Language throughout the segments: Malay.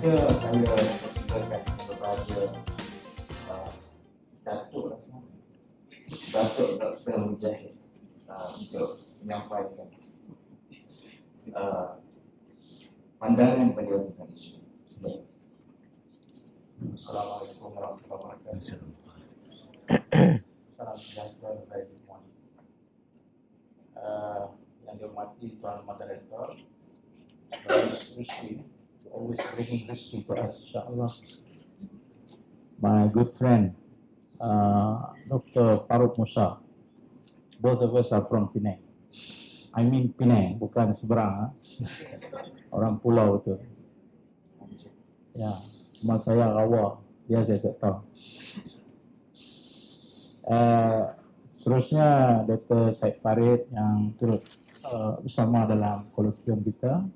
Seterusnya saya persilakan kepada Datuk Dr. Mujahid untuk menyampaikan pandangan beliau tentang isu. Assalamualaikum warahmatullahi wabarakatuh. Salam sejahtera bagi semua. Yang dihormati Tuan Moderator, Rizqi, always bringing Rizqi to us, insyaAllah. My good friend, Dr. Farouk Musa. Both of us are from Penang. I mean Penang, bukan seberang. Orang pulau tu. Ya, cuma saya Rawa, dia saya tak tahu. Seterusnya Dr. Syed Farid yang turut bersama dalam kolokium kita.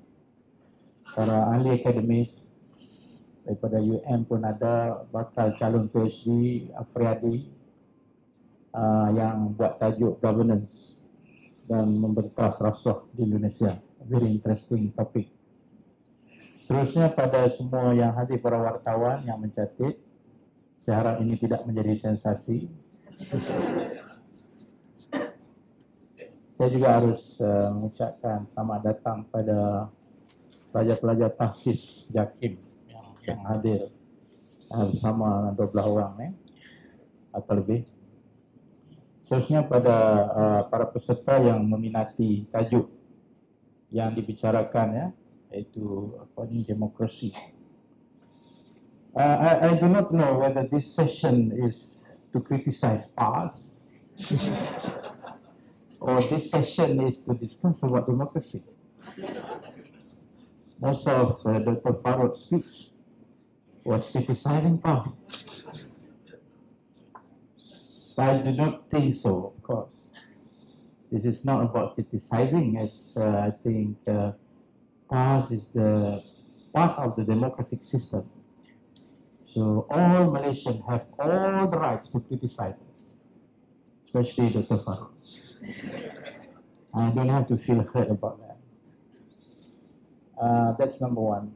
Para ahli akademis daripada UM pun ada, bakal calon PhD, Afriadi yang buat tajuk governance dan membentas rasuah di Indonesia. Very interesting topic. Seterusnya pada semua yang hadir, para wartawan yang mencatat, saya harap ini tidak menjadi sensasi. Saya juga harus mengucapkan selamat datang pada pelajar-pelajar tahfiz Jakim yang hadir bersama 12 orang atau lebih. Seterusnya pada para peserta yang meminati tajuk yang dibicarakan, iaitu Demoncracy. I do not know whether this session is to criticize past or this session is to discuss about democracy. Most of Dr. Farouk's speech was criticizing past. But I do not think so, of course. This is not about criticizing, as I think past is the part of the democratic system. So all Malaysians have all the rights to criticize us, especially Dr. Farouk. I don't have to feel hurt about that. That's number one.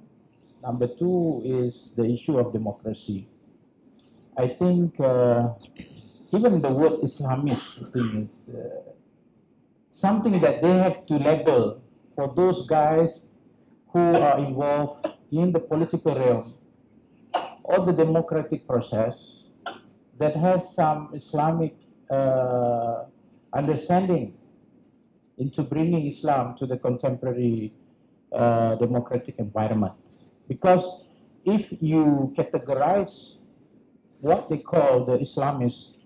Number two is the issue of democracy. I think even the word Islamist thing is something that they have to label for those guys who are involved in the political realm or the democratic process that has some Islamic understanding into bringing Islam to the contemporary democratic environment. Because if you categorize what they call the Islamists,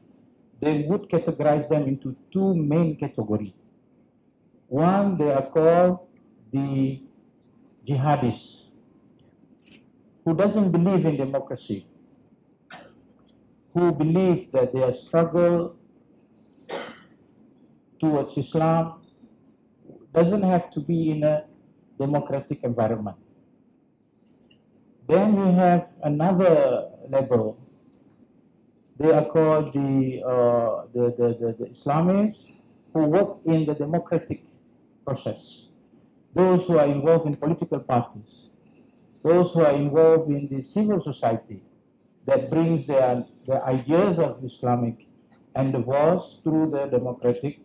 they would categorize them into two main categories. One, they are called the jihadists, who doesn't believe in democracy, who believe that their struggle towards Islam doesn't have to be in a democratic environment. Then you have another level. They are called the Islamists who work in the democratic process. Those who are involved in political parties, those who are involved in the civil society that brings their ideas of Islamic endeavors through the democratic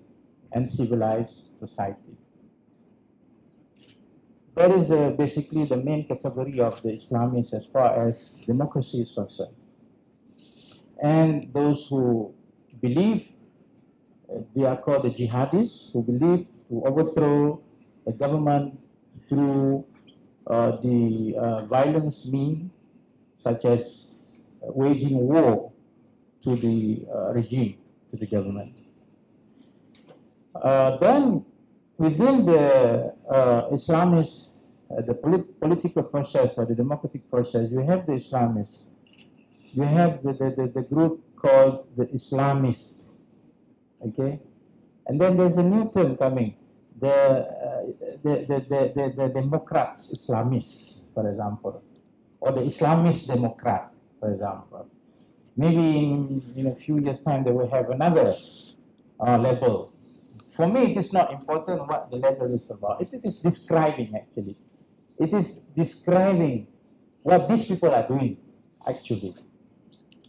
and civilized society. That is basically the main category of the Islamists as far as democracy is concerned. And those who believe, they are called the jihadists, who believe to overthrow the government through the violence means, such as waging war to the regime, to the government. Then within the Islamists, the political process or the democratic process, you have the Islamists. You have the group called the Islamists, okay? And then there's a new term coming, the Democrats Islamists, for example, or the Islamist Democrat, for example. Maybe in a few years' time they will have another label. For me, it is not important what the label is about. It is describing, actually. It is describing what these people are doing, actually.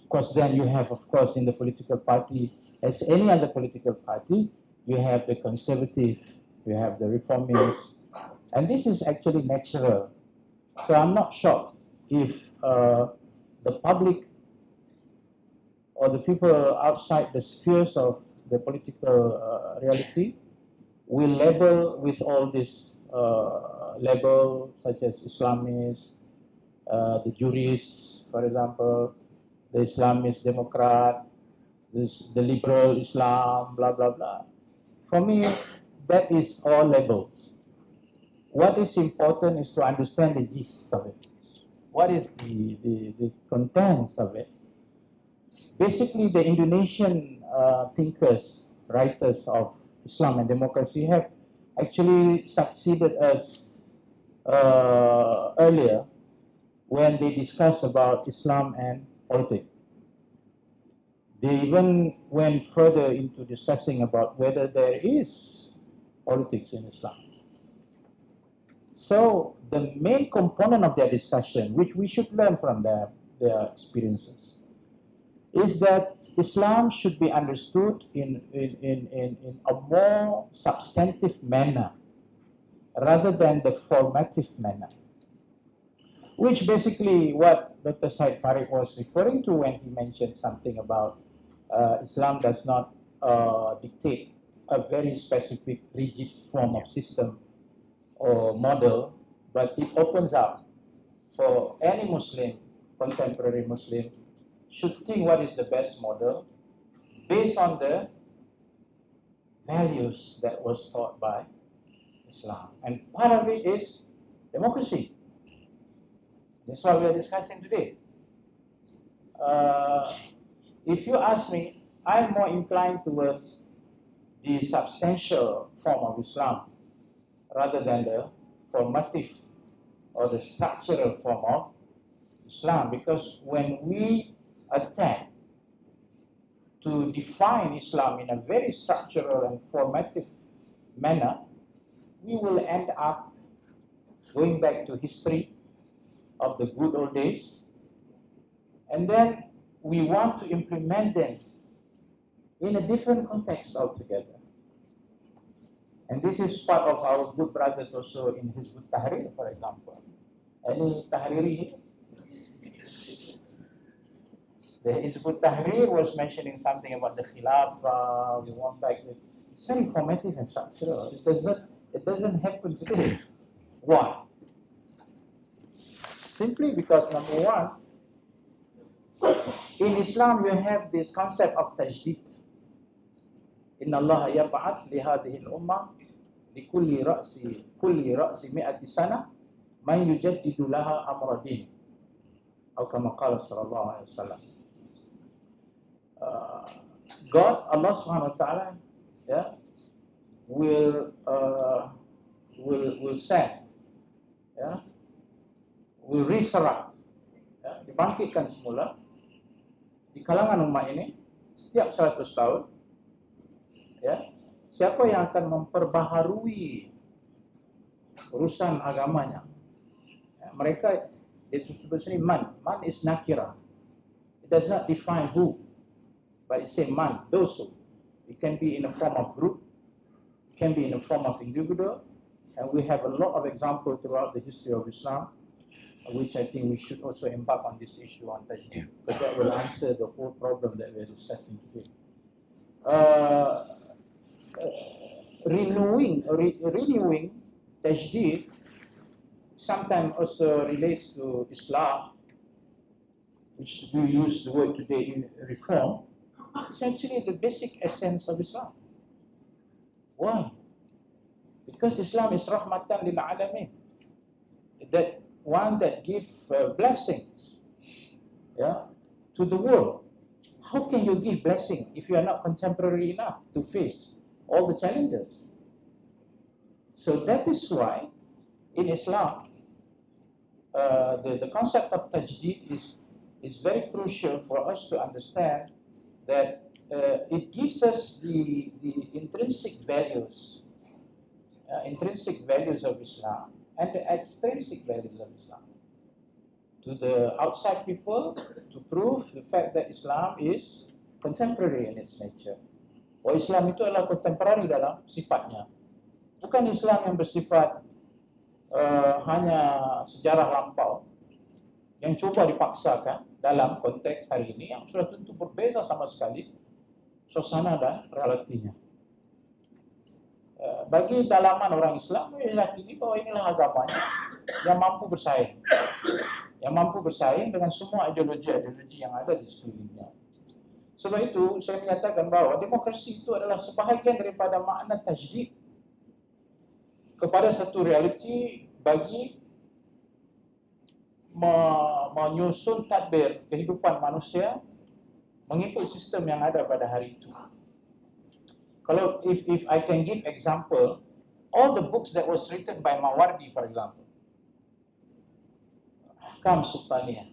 Because then you have, of course, in the political party, as any other political party, you have the conservative, you have the reformists, and this is actually natural. So I'm not shocked if the public or the people outside the spheres of the political reality will label with all these labels such as Islamists, the jurists, for example, the Islamist Democrat, the liberal Islam, blah, blah, blah. For me, that is all labels. What is important is to understand the gist of it. What is the contents of it? Basically, the Indonesian thinkers, writers of Islam and democracy have actually succeeded us earlier when they discuss about Islam and politics. They even went further into discussing about whether there is politics in Islam. So the main component of their discussion, which we should learn from their experiences, is that Islam should be understood in a more substantive manner rather than the formative manner. Which basically what Dr. Said Farouk was referring to when he mentioned something about Islam does not dictate a very specific rigid form of system or model, but it opens up for any Muslim, contemporary Muslim, should think what is the best model based on the values that was taught by Islam. And part of it is democracy. That's what we are discussing today. If you ask me, I'm more inclined towards the substantial form of Islam rather than the formative or the structural form of Islam, because when we attempt to define Islam in a very structural and formative manner, we will end up going back to history of the good old days, and then we want to implement them in a different context altogether. And this is part of our good brothers also in Hizbut Tahrir, for example. Any Tahriri here? The Hizbut Tahrir was mentioning something about the Khilafah, we want back. It's very formative and structural. It doesn't happen today. Why? Simply because, number one, in Islam you have this concept of tajdid. Inna Allah yab'ath li hadhihi al-ummah li kulli ra'si mi'ati sana man yujaddidu laha amra din. Atau kama qala sallallahu alaihi wasallam. God, Allah Subhanahu wa Taala, will send, will resurrect, dibangkitkan semula di kalangan umat ini setiap 100 tahun. Siapa yang akan memperbaharui urusan agamanya? Mereka itu sebetulnya man is nakira. It does not define who, but it says man, those who. It can be in a form of group, it can be in a form of individual, and we have a lot of examples throughout the history of Islam, which I think we should also embark on this issue on tajdid, because that will answer the whole problem that we're discussing today. Renewing tajdid sometimes also relates to Islam, which we use the word today in reform. It's actually the basic essence of Islam. Why? Because Islam is rahmatan lil alamin. That one that gives blessings to the world. How can you give blessing if you are not contemporary enough to face all the challenges? So that is why in Islam, the concept of tajdid is very crucial for us to understand that it gives us the intrinsic values of Islam and the extrinsic values of Islam. to the outside people to prove the fact that Islam is contemporary in its nature. Bahwa Islam itu adalah contemporary dalam sifatnya. Bukan Islam yang bersifat hanya sejarah lampau yang coba dipaksakan dalam konteks hari ini yang sudah tentu berbeza sama sekali suasana dan realitinya. Bagi dalaman orang Islam meyakini bahwa inilah agamanya yang mampu bersaing, dengan semua ideologi-ideologi yang ada di sekelilingnya. Sebab itu saya menyatakan bahwa demokrasi itu adalah sebahagian daripada makna tajdid kepada satu realiti bagi menyusun tadbir kehidupan manusia mengikut sistem yang ada pada hari itu. Kalau if I can give example, all the books that was written by Mawardi, for example, Ahkam Sultaniyah,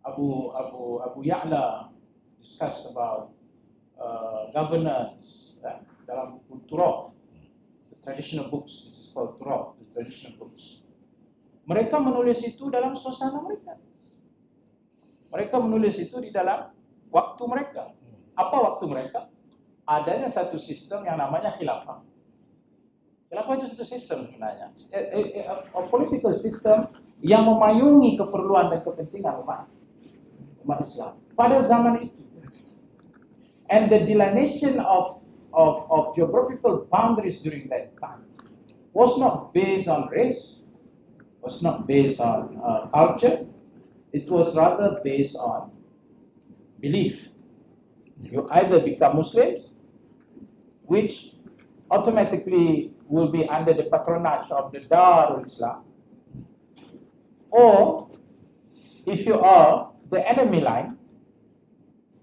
Abu Ya'la discuss about governance dalam buku Turaf, the traditional books, this is called Turaf, the traditional books. Mereka menulis itu dalam suasana mereka. Mereka menulis itu di dalam waktu mereka. Apa waktu mereka? Adanya satu sistem yang namanya khilafah. Khilafah itu satu sistem sebenarnya, a political system yang memayungi keperluan dan kepentingan umat Islam pada zaman itu. And the delineation of geographical boundaries during that time was not based on race, was not based on culture. It was rather based on belief. You either become Muslims, which automatically will be under the patronage of the Darul Islam, or if you are the enemy line,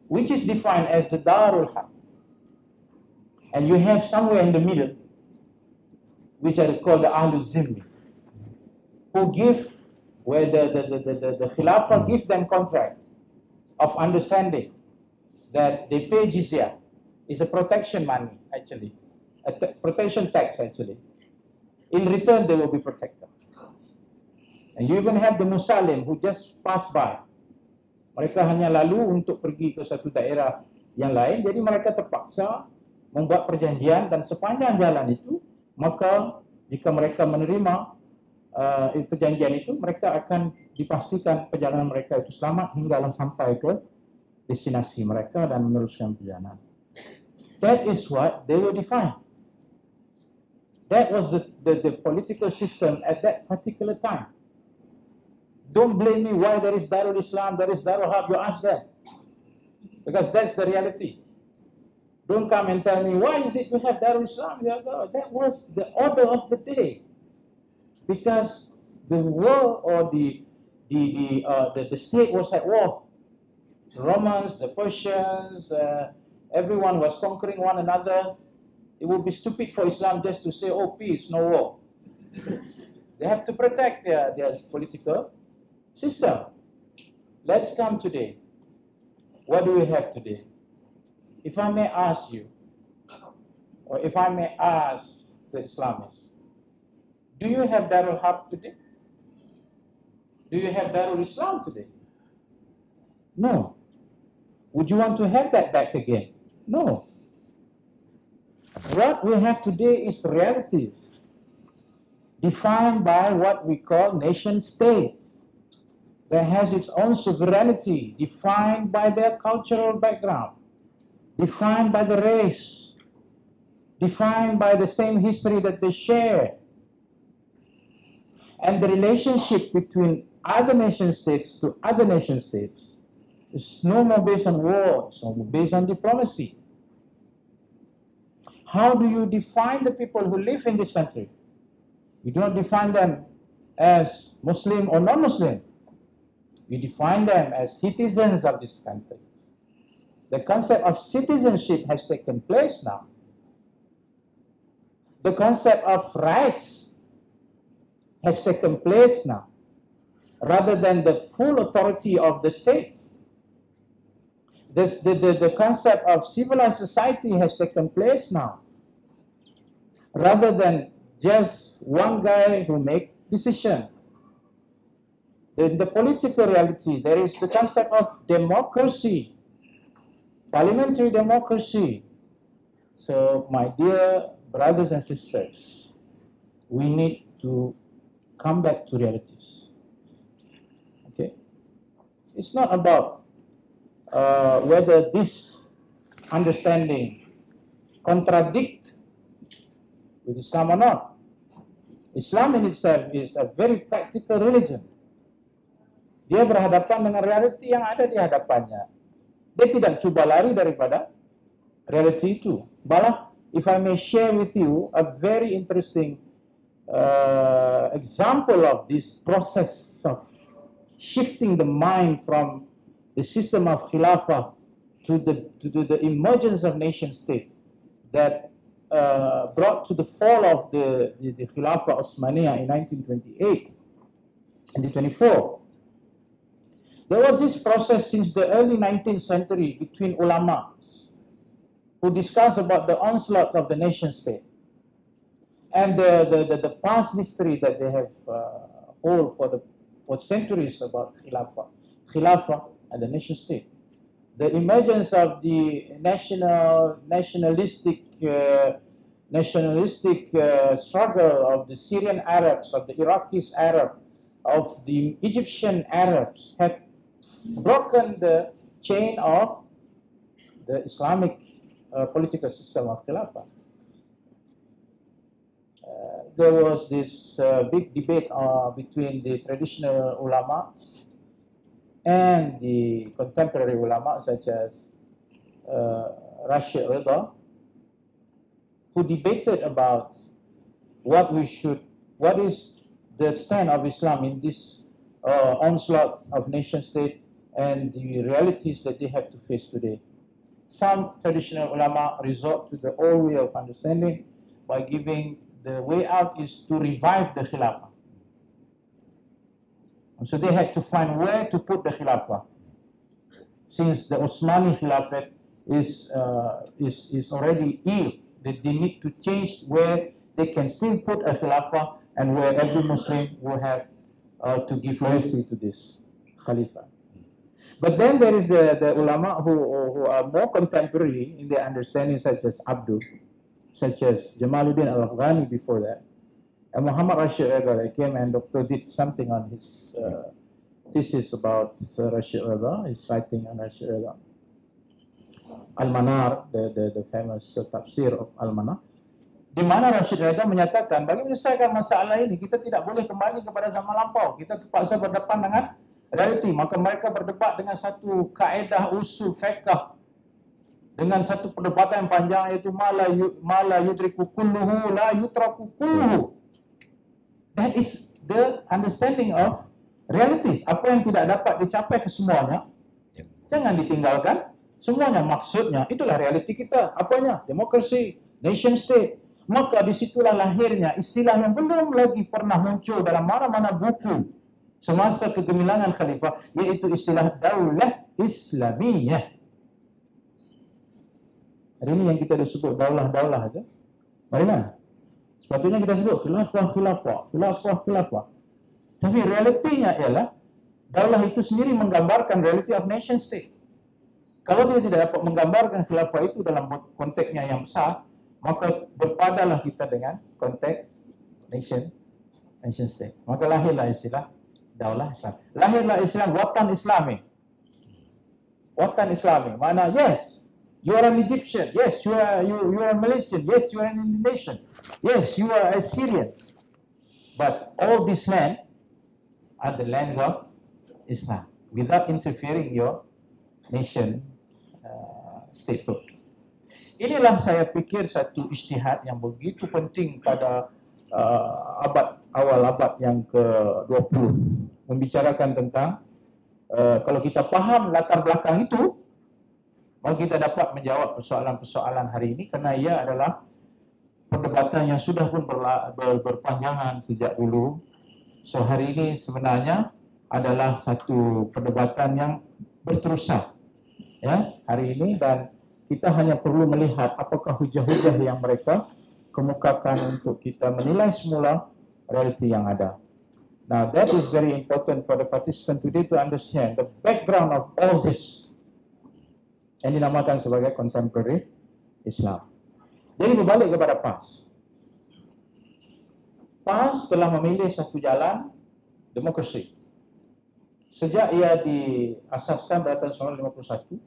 which is defined as the Darul Haq, and you have somewhere in the middle, which are called the Ahlul Zimmi, who give, where the Khilafah give them contract of understanding that they pay jizya, is a protection money actually, a protection tax actually. In return, they will be protected. And you even have the Muslim who just pass by. Mereka hanya lalu untuk pergi ke satu daerah yang lain, jadi mereka terpaksa membuat perjanjian dan sepanjang jalan itu, maka jika mereka menerima perjanjian itu, mereka akan dipastikan perjalanan mereka itu selamat hingga sampai ke destinasi mereka dan meneruskan perjalanan. That is what they will define. That was the political system at that particular time. Don't blame me why there is Darul Islam, there is Darul Haq, you ask them. Because that's the reality. Don't come and tell me, why is it you have Darul Islam? That was the order of the day. Because the war or the state was at war. The Romans, the Persians, everyone was conquering one another. It would be stupid for Islam just to say, oh, peace, no war. They have to protect their political system. Let's come today. What do we have today? If I may ask you, or if I may ask the Islamists, do you have Darul Haq today? Do you have Darul Islam today? No. Would you want to have that back again? No. What we have today is realities defined by what we call nation states that has its own sovereignty, defined by their cultural background, defined by the race, defined by the same history that they share. And the relationship between other nation states to other nation states is no more based on war, it's no more based on diplomacy. How do you define the people who live in this country? You do not define them as Muslim or non-Muslim. You define them as citizens of this country. The concept of citizenship has taken place now. The concept of rights has taken place now, rather than the full authority of the state. The concept of civilized society has taken place now, rather than just one guy who makes decision. In the political reality, there is the concept of democracy, parliamentary democracy. So, my dear brothers and sisters, we need to come back to realities. Okay? It's not about whether this understanding contradicts with Islam or not. Islam in itself is a very practical religion. Dia berhadapan dengan realiti yang ada di hadapannya. Dia tidak cuba lari daripada reality itu. Malah, if I may share with you a very interesting example of this process of shifting the mind from the system of Khilafah to the emergence of nation state that brought to the fall of the Khilafah Osmaniyah in 1928, 1924. There was this process since the early 19th century between ulama who discussed about the onslaught of the nation state and the past history that they have hold for centuries about Khilafah and the nation state. The emergence of the nationalistic struggle of the Syrian Arabs, of the Iraqi Arabs, of the Egyptian Arabs have broken the chain of the Islamic political system of Khilafah. There was this big debate between the traditional ulama and the contemporary ulama such as Rizqi Rawa, who debated about what is the stand of Islam in this onslaught of nation state and the realities that they have to face today. Some traditional ulama resort to the old way of understanding by giving the way out is to revive the Khilafah. And so they had to find where to put the Khilafah, since the Osmani Khilafat is already ill. They need to change where they can still put a Khilafah and where every Muslim will have to give loyalty to this Khalifa. But then there is the ulama who are more contemporary in their understanding, such as Abdul, such as Jamaluddin al-Afghani before that, and Muhammad Rashid Rawa came and Dr. did something on his thesis about Rashid Rawa, his writing on Rashid Rawa. Al-Manar, the famous tafsir of Al-Manar, di mana Rashid Rawa menyatakan bagi menyelesaikan masalah ini kita tidak boleh kembali kepada zaman lampau, kita terpaksa berdepan dengan realiti. Maka mereka berdebat dengan satu kaedah usul fiqh, dengan satu perdebatan yang panjang, iaitu mala yudriku kulluhu la yutraku kulluhu. That is the understanding of realities. Apa yang tidak dapat dicapai kesemuanya, jangan ditinggalkan semuanya. Maksudnya, itulah realiti kita. Apanya? Demokrasi, nation state. Maka disitulah lahirnya istilah yang belum lagi pernah muncul dalam mana-mana buku semasa kegemilangan khalifah, yaitu istilah daulah Islamiyah. Hari ini yang kita dah sebut daulah-daulah itu, bagaimana? Sepatutnya kita sebut khilafah. Tapi realitinya ialah daulah itu sendiri menggambarkan reality of nation state. Kalau kita tidak dapat menggambarkan khilafah itu dalam konteksnya yang besar, maka berpadalah kita dengan konteks nation state. Maka lahirlah istilah daulah Islam. Lahirlah Islam, watan Islami. Watan Islami, makna yes, you are an Egyptian. Yes, you are a Malaysian. Yes, you are an Indonesian. Yes, you are a Syrian. But all these land are the lands of Islam, without interfering your nation statehood. Inilah saya fikir satu ijtihad yang begitu penting pada awal abad yang ke-20, membicarakan tentang kalau kita faham latar belakang itu, maka kita dapat menjawab persoalan-persoalan hari ini, kerana ia adalah perdebatan yang sudah pun berpanjangan sejak dulu. So hari ini sebenarnya adalah satu perdebatan yang berterusan, ya, hari ini, dan kita hanya perlu melihat apakah hujah-hujah yang mereka kemukakan untuk kita menilai semula realiti yang ada. Now that is very important for the participant today to understand the background of all this. Yang dinamakan sebagai contemporary Islam. Jadi berbalik kepada PAS. PAS telah memilih satu jalan demokrasi. Sejak ia diasaskan pada tahun 1951,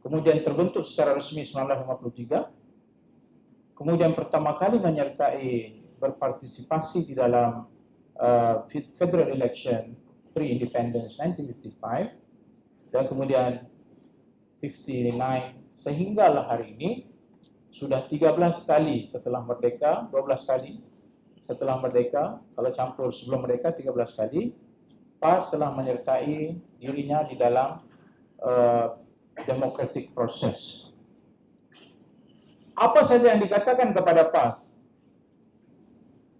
kemudian terbentuk secara resmi 1953, kemudian pertama kali menyertai berpartisipasi di dalam federal election pre-independence 1955 dan kemudian 59 sehinggalah hari ini sudah 13 kali setelah merdeka, 12 kali setelah merdeka, kalau campur sebelum merdeka 13 kali, PAS telah menyertai dirinya di dalam democratic process. Apa saja yang dikatakan kepada PAS,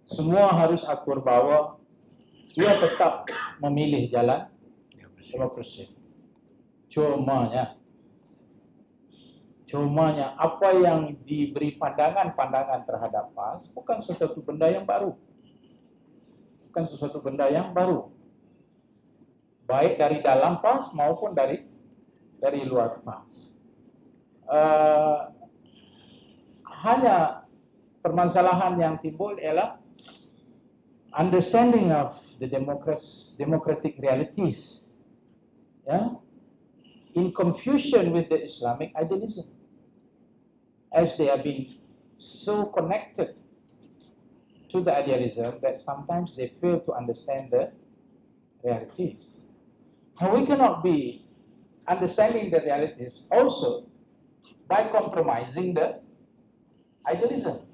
semua harus akur bahawa ia tetap memilih jalan demokrasi. Cumanya apa yang diberi pandangan-pandangan terhadap PAS bukan sesuatu benda yang baru. Bukan sesuatu benda yang baru. Baik dari dalam PAS maupun dari luar PAS. Hanya permasalahan yang timbul ialah understanding of the democratic realities, in confusion with the Islamic idealism, as they have been so connected to the idealism that sometimes they fail to understand the realities. And we cannot be understanding the realities also by compromising the idealism.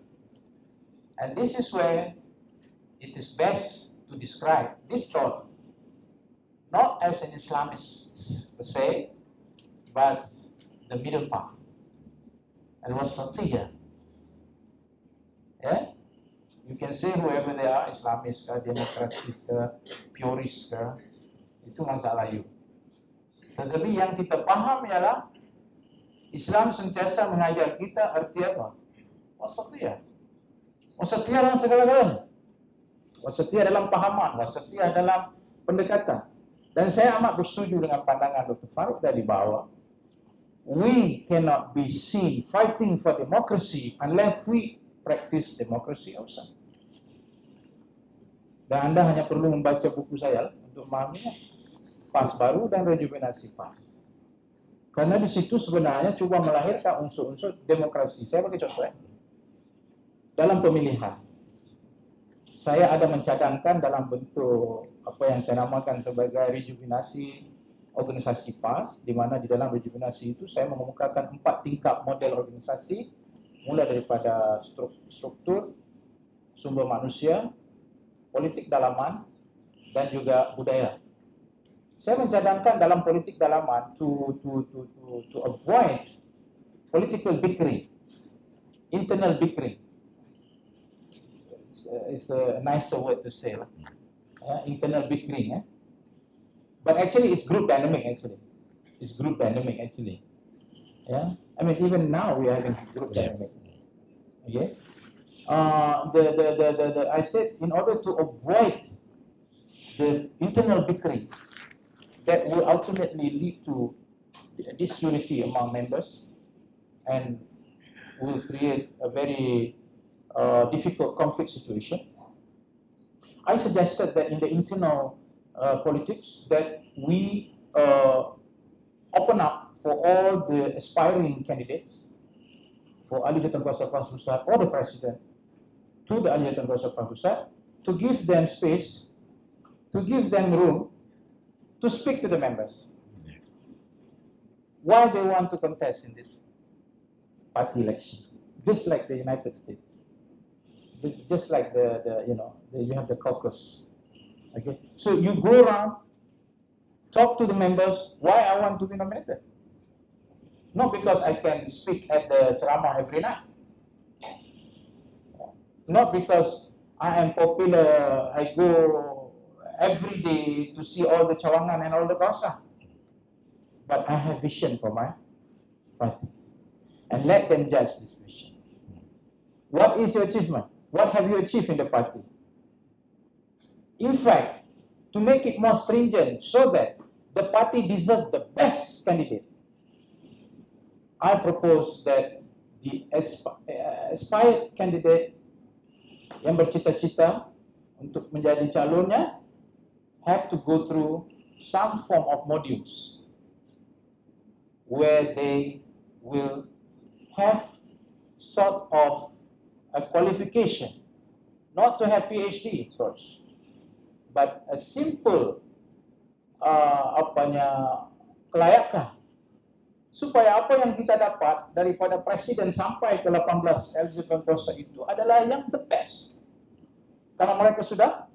And this is where it is best to describe this thought not as an Islamist per se, but the middle path. And wasatiyah. Yeah? You can say whoever they are, Islamists, Demoncracy, Purists, itu masalah you. Tetapi yang kita paham ialah Islam sentiasa mengajar kita arti apa? Wasatiyah. Wasatiyah dalam segala-galanya. Wasatiyah dalam pahaman, wasatiyah dalam pendekatan. Dan saya amat bersetuju dengan pandangan Dr. Farouk tadi bahawa we cannot be seen fighting for democracy unless we practice democracy also. Dan anda hanya perlu membaca buku saya untuk memahaminya. PAS baru dan rejuvenasi PAS. Karena di situ sebenarnya cuba melahirkan unsur-unsur demokrasi. Saya bagi contoh dalam pemilihan. Saya ada mencadangkan dalam bentuk apa yang saya namakan sebagai rejuvenasi organisasi PAS, di mana di dalam rejuvenasi itu saya mengemukakan 4 tingkat model organisasi, mulai daripada struktur, sumber manusia, politik dalaman, dan juga budaya. Saya mencadangkan dalam politik dalaman to avoid political bickering, internal bickering. It's a nicer word to say, internal bickering. But actually, it's group dynamic. It's group dynamic actually. Yeah, I mean even now we are having group dynamic. Okay. I said in order to avoid the internal bickering that will ultimately lead to disunity among members and will create a very difficult conflict situation. I suggested that in the internal politics that we open up for all the aspiring candidates for Ahli Jabatan Kuasa Pusat or the President to the Ahli Jabatan Kuasa Pusat to give them space, to give them room to speak to the members. Why they want to contest in this party election, just like the United States. Just like you have the caucus. Okay, so you go around, talk to the members why I want to be nominated. Not because I can speak at the ceramah every night. Not because I am popular, I go every day to see all the cawangan and all the kausa. But I have vision for my party. And let them judge this vision. What is your achievement? What have you achieved in the party? In fact, to make it more stringent so that the party deserves the best candidate, I propose that the aspired candidate yang bercita-cita untuk menjadi calonnya have to go through some form of modules where they will have sort of a qualification, not to have PhD, of course, but a simple kelayakan, supaya apa yang kita dapat daripada presiden sampai ke 18 eligible itu adalah yang the best. Karena mereka sudah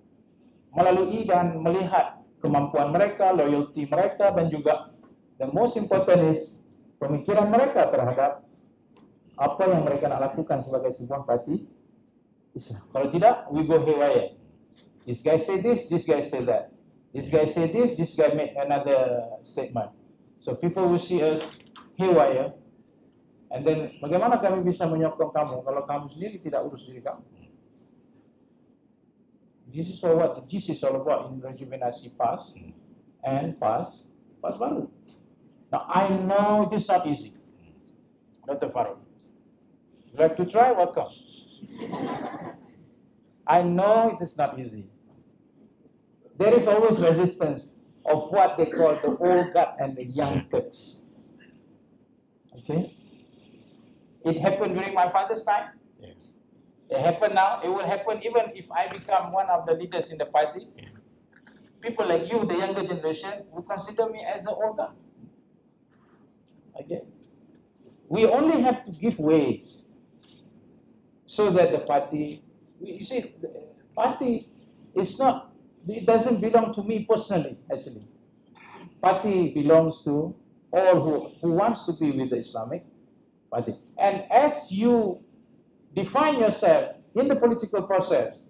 melalui dan melihat kemampuan mereka, loyalty mereka, dan juga the most important is pemikiran mereka terhadap apa yang mereka nak lakukan sebagai sebuah parti Islam. Kalau tidak, we go haywire. This guy say this guy say that. This guy say this guy make another statement. So people will see us haywire. And then bagaimana kami bisa menyokong kamu kalau kamu sendiri tidak urus diri kamu? This is what the GIS is all about in rejuvenasi past and past baru. Now I know it is not easy, Dr. Farouk. You like to try? Welcome. I know it is not easy. There is always resistance of what they call the old guard and the young Turks. Okay? It happened during my father's time. Yeah. It happened now. It will happen even if I become one of the leaders in the party. Yeah. People like you, the younger generation, will consider me as an old guard. Okay? We only have to give ways so that the party, you see, the party is not, it doesn't belong to me personally, actually. Party belongs to all who wants to be with the Islamic party. And as you define yourself in the political process,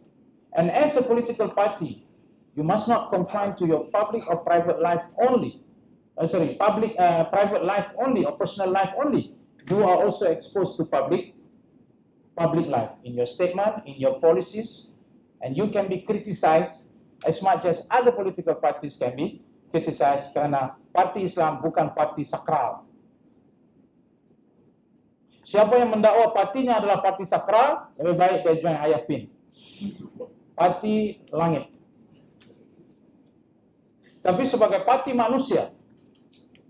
and as a political party, you must not confine to your public or private life only. Private life only or personal life only. You are also exposed to public life in your statement, in your policies, and you can be criticized as much as other political parties can be criticized, kerana parti Islam bukan parti sakral. Siapa yang mendakwa partinya adalah parti sakral, lebih baik dia join ayah pin. Parti langit. Tapi sebagai parti manusia,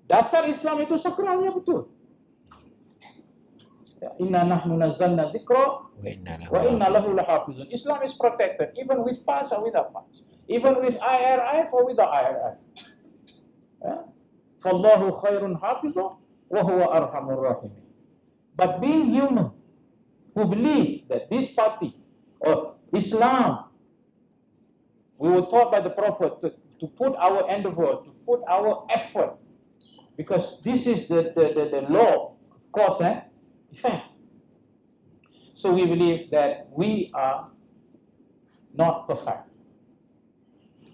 dasar Islam itu sakralnya betul. Inna nahnu nazzalna dzikra wa inna lahu lahafizun. Islam is protected even with pass or without pass, even with IRF or without IRF. Fallahu khairun hafizun wa huwa arhamur rahimin. But being human, who believe that this party or Islam, we were taught by the Prophet to put our endeavor, to put our effort, because this is the law, of course, fact. So we believe that we are not perfect.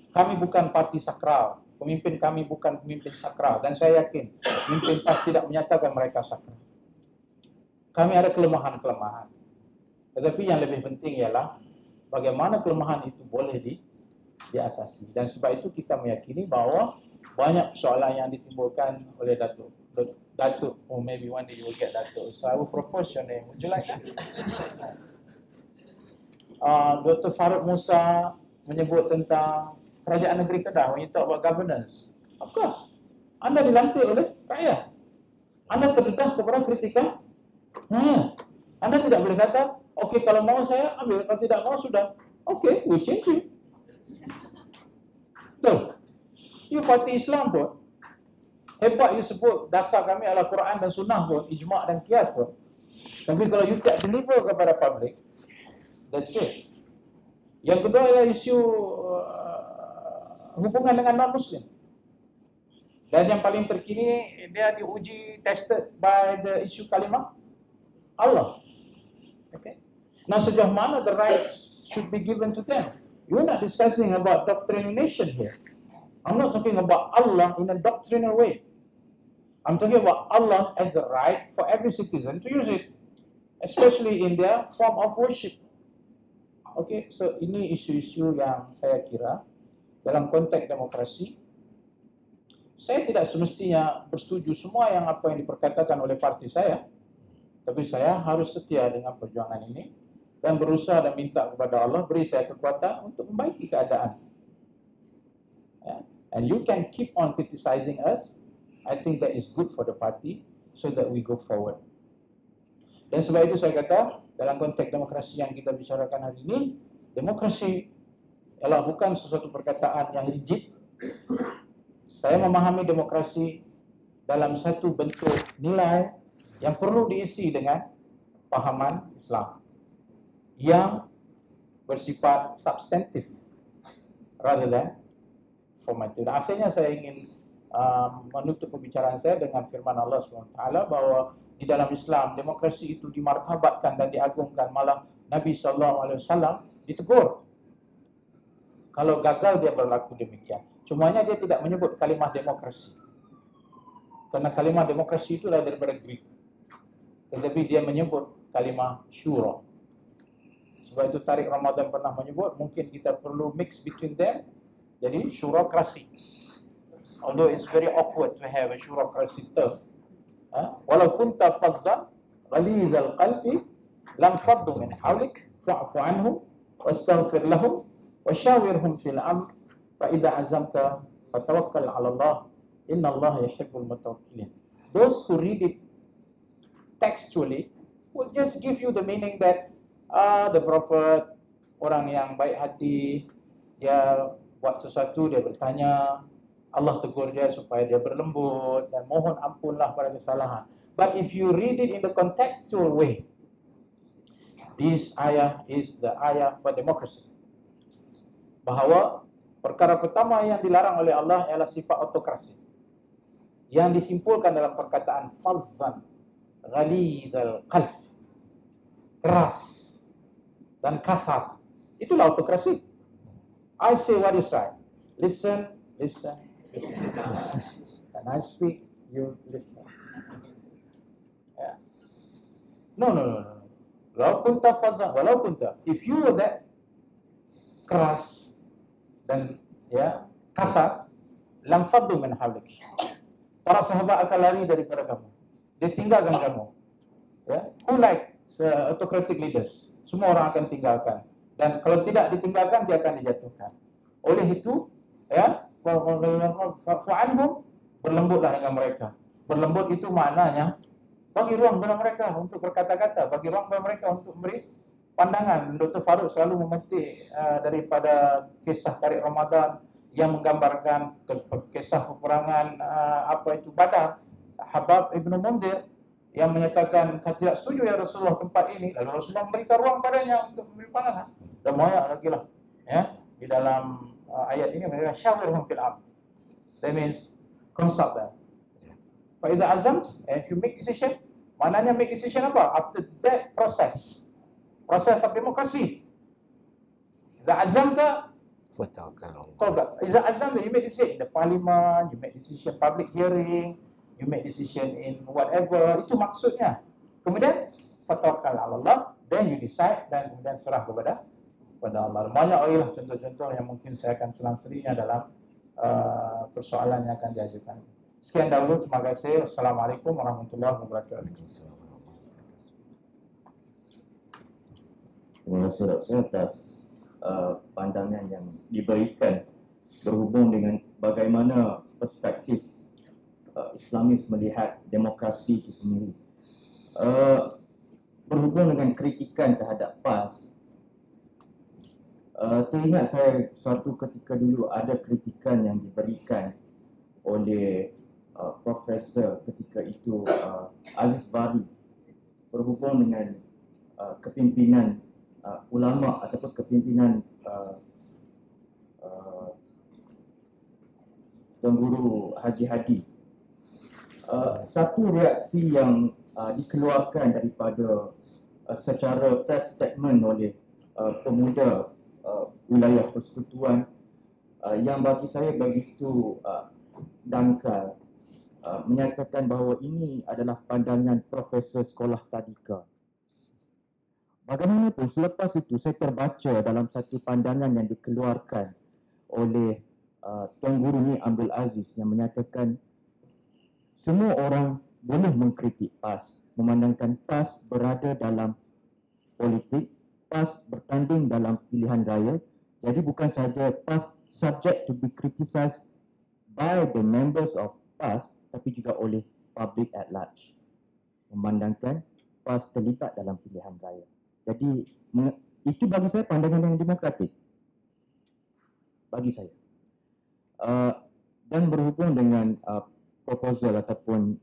Kami bukan parti sakral, pemimpin kami bukan pemimpin sakral, dan saya yakin pemimpin PAS tidak menyatakan mereka sakral. Kami ada kelemahan-kelemahan, tetapi yang lebih penting ialah bagaimana kelemahan itu boleh diatasi. Dan sebab itu kita meyakini bahawa banyak persoalan yang ditimbulkan oleh Datuk, or maybe one day you will get Datuk. So I will propose your name. Would you like that? Dr. Farouk Musa menyebut tentang kerajaan negeri Kedah when you talk about governance. Of course, anda dilantik oleh rakyat. Anda terdedah kepada kritikan. Anda tidak boleh kata, okay, kalau mau saya ambil, kalau tidak mau sudah. Okay, we change it. Betul. You parti Islam pun, hebat you sebut dasar kami adalah Quran dan Sunnah pun, ijma' dan qiyas pun. Tapi kalau you tak deliver kepada public, that's it. Yang kedua ialah isu hubungan dengan non-Muslim. Dan yang paling terkini, dia diuji, tested by the issue kalimah Allah. Okay. Now sejauh mana the rights should be given to them? You're not discussing about doctrination here. I'm not talking about Allah in a doctrinal way. I'm talking about Allah as the right for every citizen to use it, especially in their form of worship. Okey, so ini isu-isu yang saya kira dalam konteks demokrasi, saya tidak semestinya bersetuju semua yang apa yang diperkatakan oleh parti saya, tapi saya harus setia dengan perjuangan ini dan berusaha dan minta kepada Allah beri saya kekuatan untuk membaiki keadaan. Yeah. And you can keep on criticizing us. I think that is good for the party so that we go forward. Dan sebab itu saya kata dalam konteks demokrasi yang kita bicarakan hari ini, demokrasi ialah bukan sesuatu perkataan yang rigid. Saya memahami demokrasi dalam satu bentuk nilai yang perlu diisi dengan pahaman Islam yang bersifat substantif rather than formative. Dan akhirnya saya ingin menutup pembicaraan saya dengan firman Allah SWT bahawa di dalam Islam demokrasi itu dimartabatkan dan diagungkan, malah Nabi SAW ditegur kalau gagal dia berlaku demikian. Cumanya dia tidak menyebut kalimah demokrasi, karena kalimah demokrasi itulah daripada Greek, tetapi dia menyebut kalimah syura. Sebab itu Tariq Ramadan pernah menyebut mungkin kita perlu mix between them, jadi syurokrasi. Although it's very awkward to have a syurokrasi term. Walau kunta faddan ghalizal qalbi lam faddu min hawlik fa'fu anhum wastaghfir lahum washawirhum fil amr fa idza azamta fatawakkal 'ala Allah innallaha yuhibbul mutawakkilin. Those who read it textually will just give you the meaning that the Prophet, orang yang baik hati, dia buat sesuatu, dia bertanya, Allah tegur dia supaya dia berlembut dan mohon ampunlah pada kesalahan. But if you read it in the contextual way, this ayah is the ayah for democracy. Bahawa perkara pertama yang dilarang oleh Allah ialah sifat autokrasi, yang disimpulkan dalam perkataan fazzan ghalizal qalb, keras dan kasar. Itulah autokrasi. I say what is right. Listen, listen, listen. And I speak, you listen. Yeah. No. Walau kunta fazzan, walau kunta. If you were that keras dan kasar, lam faddu min hawlik. Para sahabat akan lari daripada kamu. Dia tinggalkan kamu. Who like autocratic leaders? Semua orang akan tinggalkan. Dan kalau tidak ditinggalkan, dia akan dijatuhkan. Oleh itu, fa'anhum, berlembutlah dengan mereka. Berlembut itu maknanya bagi ruang kepada mereka untuk berkata-kata, bagi ruang kepada mereka untuk memberi pandangan. Dr. Farouk selalu memetik daripada kisah Tariq Ramadan yang menggambarkan kisah peperangan Badar. Habab Ibn Mundir yang menyatakan tidak setuju ya Rasulullah tempat ini, lalu Rasulullah memberikan ruang padanya untuk memberi pandangan. Dan banyak lagi lah di dalam ayat ini mereka syawirhum fil amr. That means consult them. Fa idza azamt, if you make decision, maknanya make decision apa? After that process of democracy. Idza azamta fatawakkal Allah. Idza azamta, you make decision in the parliament, you make decision public hearing, you make decision in whatever, itu maksudnya. Kemudian fatawakkal Allah, then you decide dan kemudian serah kepada Allah. Banyak lagi lah contoh-contoh yang mungkin saya akan selang-selinya dalam persoalan yang akan diajukan. Sekian dahulu, terima kasih. Assalamualaikum warahmatullahi wabarakatuh. Terima kasih Dr. atas pandangan yang diberikan berhubung dengan bagaimana perspektif Islamis melihat demokrasi itu sendiri. Berhubung dengan kritikan terhadap PAS, teringat saya suatu ketika dulu ada kritikan yang diberikan oleh Profesor ketika itu Aziz Bari berhubung dengan kepimpinan ulama ataupun kepimpinan Tuan Guru Haji Hadi. Satu reaksi yang dikeluarkan daripada secara press statement oleh pemuda wilayah persekutuan yang bagi saya begitu dangkal, menyatakan bahawa ini adalah pandangan Profesor Sekolah Tadika, Bagaimanapun selepas itu saya terbaca dalam satu pandangan yang dikeluarkan oleh Tuan Guru ni Abdul Aziz yang menyatakan semua orang boleh mengkritik PAS, memandangkan PAS berada dalam politik, PAS bertanding dalam pilihan raya. Jadi bukan saja PAS subject to be criticized by the members of PAS, tapi juga oleh public at large. Memandangkan PAS terlibat dalam pilihan raya. Jadi itu bagi saya pandangan yang demokratik. Bagi saya. Dan berhubung dengan proposal ataupun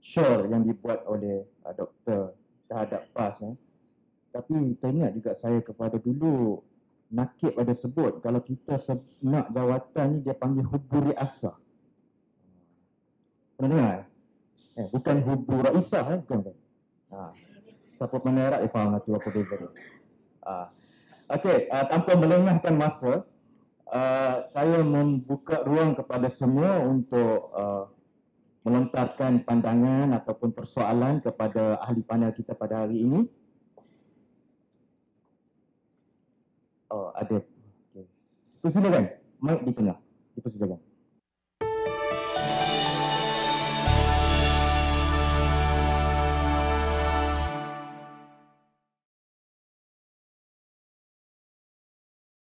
share yang dibuat oleh doktor terhadap PAS. Tapi teringat juga saya kepada dulu Nakib ada sebut kalau kita nak jawatan ni dia panggil hubbu riasah. Pernah dengar? Bukan hubbu raisah, bukan. Siapa pandai Arab dia faham tu apa beza dia. Okey, tanpa melengahkan masa, saya membuka ruang kepada semua untuk melontarkan pandangan ataupun persoalan kepada ahli panel kita pada hari ini. Oh, ada. Okay. Persilakan, mic di tengah. Dipersilakan.